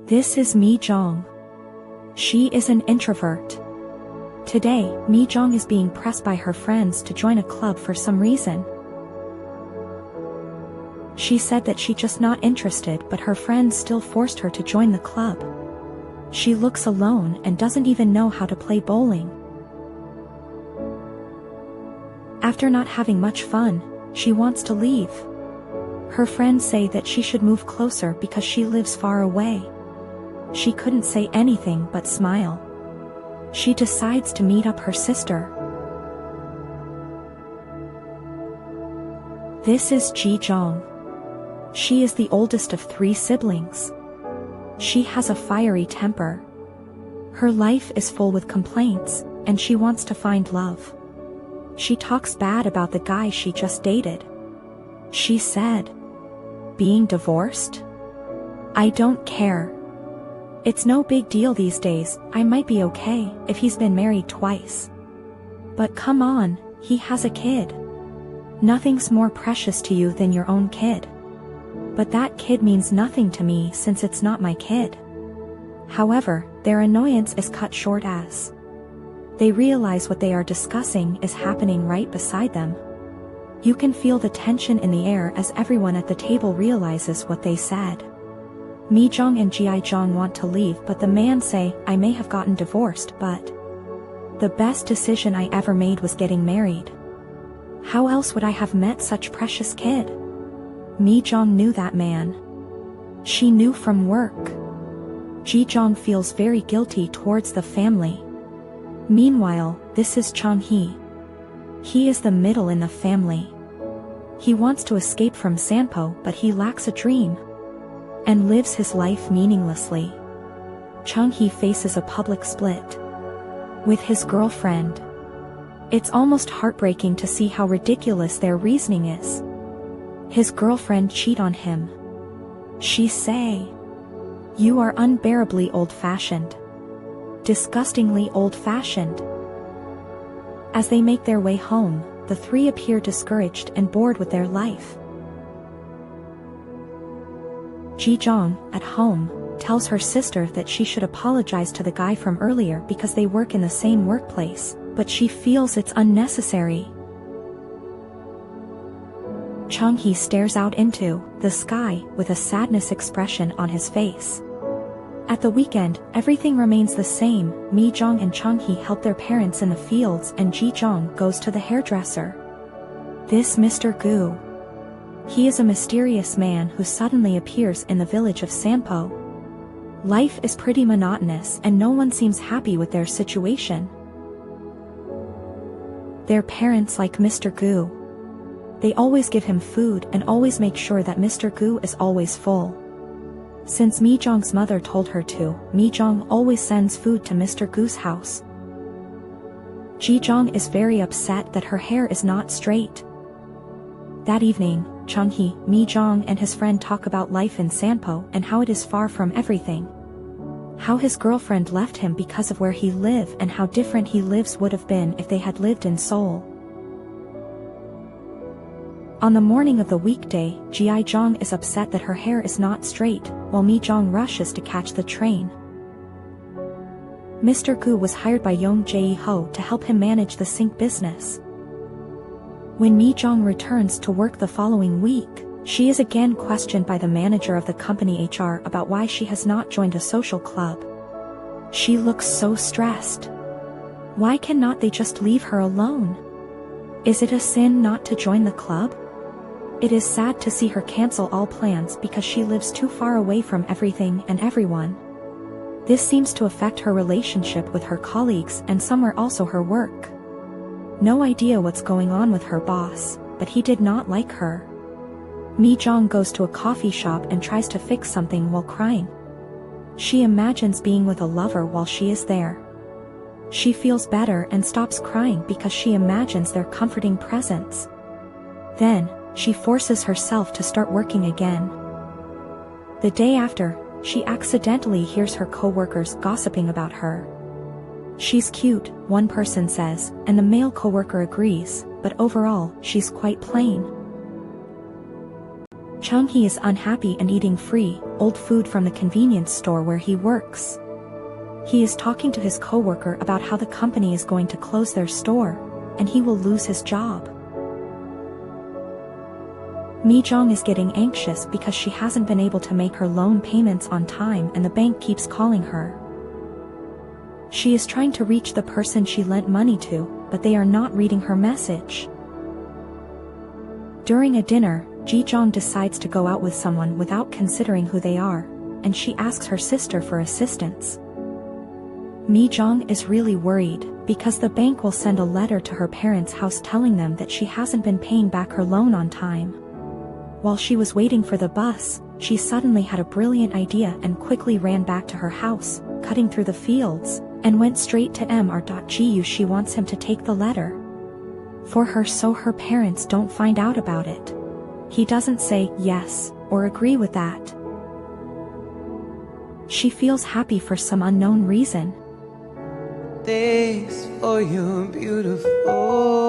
This is Mi Jong. She is an introvert. Today, Mi Jong is being pressed by her friends to join a club for some reason. She said that she's just not interested, but her friends still forced her to join the club. She looks alone and doesn't even know how to play bowling. After not having much fun, she wants to leave. Her friends say that she should move closer because she lives far away. She couldn't say anything but smile. She decides to meet up her sister. This is Ji Jong. She is the oldest of 3 siblings. She has a fiery temper. Her life is full with complaints, and she wants to find love. She talks bad about the guy she just dated. She said, "Being divorced? I don't care. It's no big deal these days, I might be okay if he's been married twice. But come on, he has a kid. Nothing's more precious to you than your own kid. But that kid means nothing to me since it's not my kid." However, their annoyance is cut short as they realize what they are discussing is happening right beside them. You can feel the tension in the air as everyone at the table realizes what they said. Mi Jong and Ji Jong want to leave, but the man say, "I may have gotten divorced, but the best decision I ever made was getting married. How else would I have met such precious kid?" Mi Jong knew that man. She knew from work. Ji Jong feels very guilty towards the family. Meanwhile, this is Chang Hee. He is the middle in the family. He wants to escape from Sanpo, but he lacks a dream and lives his life meaninglessly. Chang Hee faces a public split with his girlfriend. It's almost heartbreaking to see how ridiculous their reasoning is. His girlfriend cheat on him. She say, "You are unbearably old-fashioned. Disgustingly old-fashioned." As they make their way home, the 3 appear discouraged and bored with their life. Ji Jong, at home, tells her sister that she should apologize to the guy from earlier because they work in the same workplace, but she feels it's unnecessary. Chang Hee stares out into the sky with a sadness expression on his face. At the weekend, everything remains the same. Mi Jong and Chang Hee help their parents in the fields and Ji Jong goes to the hairdresser. This Mr. Gu. He is a mysterious man who suddenly appears in the village of Sanpo. Life is pretty monotonous and no one seems happy with their situation. Their parents like Mr. Gu. They always give him food and always make sure that Mr. Gu is always full. Since Mi Jong's mother told her to, Mi Jong always sends food to Mr. Gu's house. Ji Jong is very upset that her hair is not straight. That evening, Chang Hee, Mi Jong and his friend talk about life in Sanpo and how it is far from everything. How his girlfriend left him because of where he lives and how different he lives would have been if they had lived in Seoul. On the morning of the weekday, Ji Jong is upset that her hair is not straight, while Mi Jong rushes to catch the train. Mr. Gu was hired by Yong Jae-ho to help him manage the sink business. When Mi Jong returns to work the following week, she is again questioned by the manager of the company HR about why she has not joined a social club. She looks so stressed. Why cannot they just leave her alone? Is it a sin not to join the club? It is sad to see her cancel all plans because she lives too far away from everything and everyone. This seems to affect her relationship with her colleagues and somewhere also her work. No idea what's going on with her boss, but he did not like her. Mi Jong goes to a coffee shop and tries to fix something while crying. She imagines being with a lover while she is there. She feels better and stops crying because she imagines their comforting presence. Then, she forces herself to start working again. The day after, she accidentally hears her co-workers gossiping about her. She's cute, one person says, and the male co-worker agrees, but overall, she's quite plain. Chung-hee is unhappy and eating free, old food from the convenience store where he works. He is talking to his coworker about how the company is going to close their store, and he will lose his job. Mi-jong is getting anxious because she hasn't been able to make her loan payments on time and the bank keeps calling her. She is trying to reach the person she lent money to, but they are not reading her message. During a dinner, Ji-jong decides to go out with someone without considering who they are, and she asks her sister for assistance. Mi-jong is really worried, because the bank will send a letter to her parents' house telling them that she hasn't been paying back her loan on time. While she was waiting for the bus, she suddenly had a brilliant idea and quickly ran back to her house, cutting through the fields, and went straight to Mr.Gu. She wants him to take the letter for her so her parents don't find out about it. He doesn't say yes or agree with that. She feels happy for some unknown reason. This for you, beautiful.